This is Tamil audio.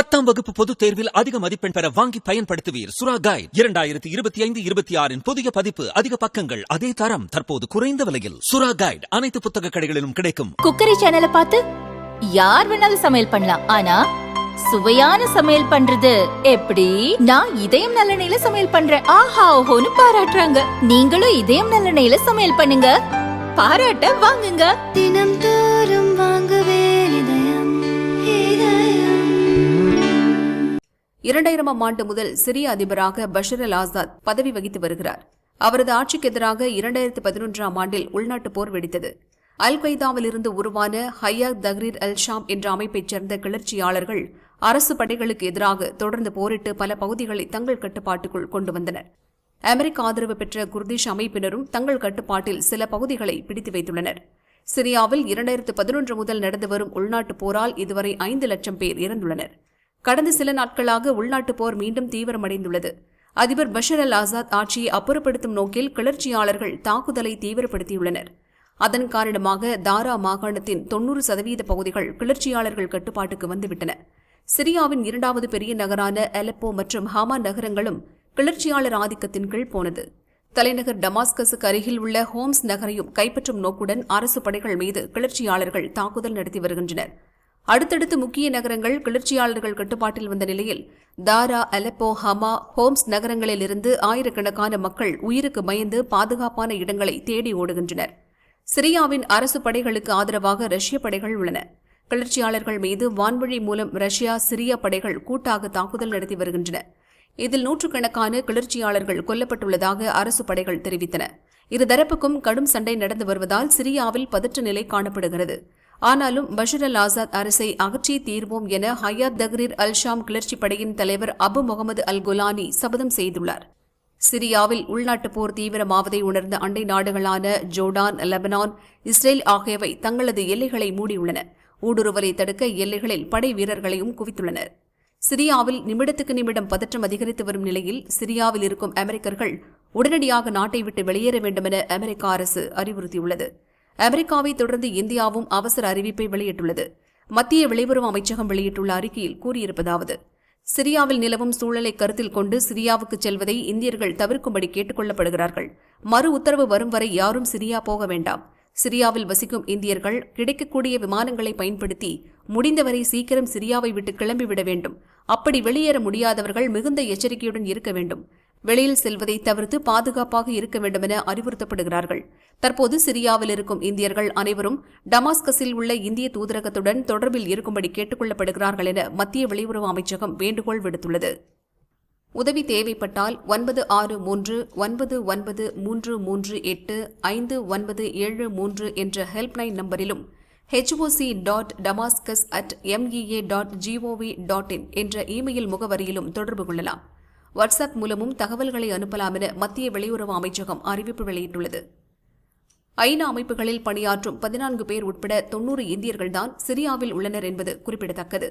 10ஆம் வகுப்பு பொதுத் தேர்வில் அதிக மதிப்பெண் பெற வாங்கி பயன்படுத்துவீர் சுரா கைட் 2025-26 புதிய பதிப்பு. அதிக பக்கங்கள், அதே தரம், தற்போது குறைந்த விலையில். சுரா கைட் அனைத்து புத்தக கடைகளிலும் கிடைக்கும். குக்கரி சேனலை பார்த்து யார் வேணாலும் சமையல் பண்ணலாம், ஆனா சுவையான சமையல் பண்றது எப்படி? நான் இதயம் நல்லெண்ணெயில சமையல் பண்றேன், ஆஹா ஓஹோன்னு பாராட்டுறாங்க. நீங்களும் இதயம் நல்லெண்ணெயில சமையல் பண்ணுங்க, பாராட்ட வாங்குங்க. தினம் தோறும் வாங்குவே இதயம். 2000ஆம் ஆண்டு முதல் சிரிய அதிபராக பஷர் அல் ஆசாத் பதவி வகித்து வருகிறார். அவரது ஆட்சிக்கு எதிராக 2011ஆம் ஆண்டில் உள்நாட்டுப் போர் வெடித்தது. அல் கொய்தாவில் இருந்து உருவான ஹையாத் தஹ்ரீர் அல் ஷாம் என்ற அமைப்பைச் சேர்ந்த கிளர்ச்சியாளர்கள் அரசு படைகளுக்கு எதிராக தொடர்ந்து போரிட்டு பல பகுதிகளை தங்கள் கட்டுப்பாட்டுக்குள் கொண்டு வந்தனர். அமெரிக்க ஆதரவு பெற்ற குர்திஷ் அமைப்பினரும் தங்கள் கட்டுப்பாட்டில் சில பகுதிகளை பிடித்து வைத்துள்ளனர். சிரியாவில் 2011 முதல் நடந்து வரும் உள்நாட்டுப் போரால் இதுவரை 5 லட்சம் பேர் இறந்துள்ளனர். கடந்த சில நாட்களாக உள்நாட்டுப் போர் மீண்டும் தீவிரமடைந்துள்ளது. அதிபர் பஷர் அல் ஆசாத் ஆட்சியை அப்புறப்படுத்தும் நோக்கில் கிளர்ச்சியாளர்கள் தாக்குதலை தீவிரப்படுத்தியுள்ளனர். அதன் காரணமாக தாரா மாகாணத்தின் 90% பகுதிகள் கிளர்ச்சியாளர்கள் கட்டுப்பாட்டுக்கு வந்துவிட்டன. சிரியாவின் 2வது பெரிய நகரான அலெப்போ மற்றும் ஹாமா நகரங்களும் கிளர்ச்சியாளர் ஆதிக்கத்தின் கீழ் போனது. தலைநகர் டமாஸ்கஸுக்கு அருகில் உள்ள ஹோம்ஸ் நகரையும் கைப்பற்றும் நோக்குடன் அரசு படைகள் மீது கிளர்ச்சியாளர்கள் தாக்குதல் நடத்தி வருகின்றனர். அடுத்தடுத்து முக்கிய நகரங்கள் கிளர்ச்சியாளர்கள் கட்டுப்பாட்டில் வந்த நிலையில் தாரா, அலெப்போ, ஹமா, ஹோம்ஸ் நகரங்களிலிருந்து ஆயிரக்கணக்கான மக்கள் உயிருக்கு பயந்து பாதுகாப்பான இடங்களை தேடி ஓடுகின்றனர். சிரியாவின் அரசு படைகளுக்கு ஆதரவாக ரஷ்ய படைகள் உள்ளன. கிளர்ச்சியாளர்கள் மீது வான்வழி மூலம் ரஷ்யா, சிரிய படைகள் கூட்டாக தாக்குதல் நடத்தி வருகின்றன. இதில் நூற்றுக்கணக்கான கிளர்ச்சியாளர்கள் கொல்லப்பட்டுள்ளதாக அரசு படைகள் தெரிவித்தன. இருதரப்புக்கும் கடும் சண்டை நடந்து வருவதால் சிரியாவில் பதற்ற நிலை காணப்படுகிறது. ஆனாலும் பஷர் அல் ஆசாத் அரசை அகற்றியே தீர்வோம் என ஹையாத் தஹ்ரீர் அல் ஷாம் கிளர்ச்சி படையின் தலைவர் அபு முகமது அல் குலானி சபதம் செய்துள்ளார். சிரியாவில் உள்நாட்டுப் போர் தீவிரமாவதை உணர்ந்த அண்டை நாடுகளான ஜோர்டான், லெபனான், இஸ்ரேல் ஆகியவை தங்களது எல்லைகளை மூடியுள்ளன. ஊடுருவலை தடுக்க எல்லைகளில் படை வீரர்களையும் குவித்துள்ளனர். சிரியாவில் நிமிடத்துக்கு நிமிடம் பதற்றம் அதிகரித்து வரும் நிலையில் சிரியாவில் இருக்கும் அமெரிக்கர்கள் உடனடியாக நாட்டை விட்டு வெளியேற வேண்டுமென அமெரிக்க அரசு அறிவுறுத்தியுள்ளது. அமெரிக்காவை தொடர்ந்து இந்தியாவும் அவசர அறிவிப்பை வெளியிட்டுள்ளது. மத்திய வெளியுறவு அமைச்சகம் வெளியிட்டுள்ள அறிக்கையில் கூறியிருப்பதாவது: சிரியாவில் நிலவும் சூழலை கருத்தில் கொண்டு சிரியாவுக்கு செல்வதை இந்தியர்கள் தவிர்க்கும்படி கேட்டுக் கொள்ளப்படுகிறார்கள். மறு உத்தரவு வரும் வரை யாரும் சிரியா போக வேண்டாம். சிரியாவில் வசிக்கும் இந்தியர்கள் கிடைக்கக்கூடிய விமானங்களை பயன்படுத்தி முடிந்தவரை சீக்கிரம் சிரியாவை விட்டு கிளம்பிவிட வேண்டும். அப்படி வெளியேற முடியாதவர்கள் மிகுந்த எச்சரிக்கையுடன் இருக்க வேண்டும். வெளியில் செல்வதை தவிர்த்து பாதுகாப்பாக இருக்க வேண்டும் என அறிவுறுத்தப்படுகிறார்கள். தற்போது சிரியாவில் இருக்கும் இந்தியர்கள் அனைவரும் டமாஸ்கஸில் உள்ள இந்திய தூதரகத்துடன் தொடர்பில் இருக்கும்படி கேட்டுக் கொள்ளப்படுகிறார்கள் என மத்திய வெளியுறவு அமைச்சகம் வேண்டுகோள் விடுத்துள்ளது. உதவி தேவைப்பட்டால் 96093385973 என்ற ஹெல்ப்லைன் நம்பரிலும் hoc.damascus@mea.gov.in என்ற இமெயில் முகவரியிலும் தொடர்பு கொள்ளலாம். வாட்ஸ்அப் மூலமும் தகவல்களை அனுப்பலாம் என மத்திய வெளியுறவு அமைச்சகம் அறிவிப்பு வெளியிட்டுள்ளது. ஐநா அமைப்புகளில் பணியாற்றும் 14 பேர் உட்பட 90 இந்தியர்கள்தான் சிரியாவில் உள்ளனர் என்பது குறிப்பிடத்தக்கது.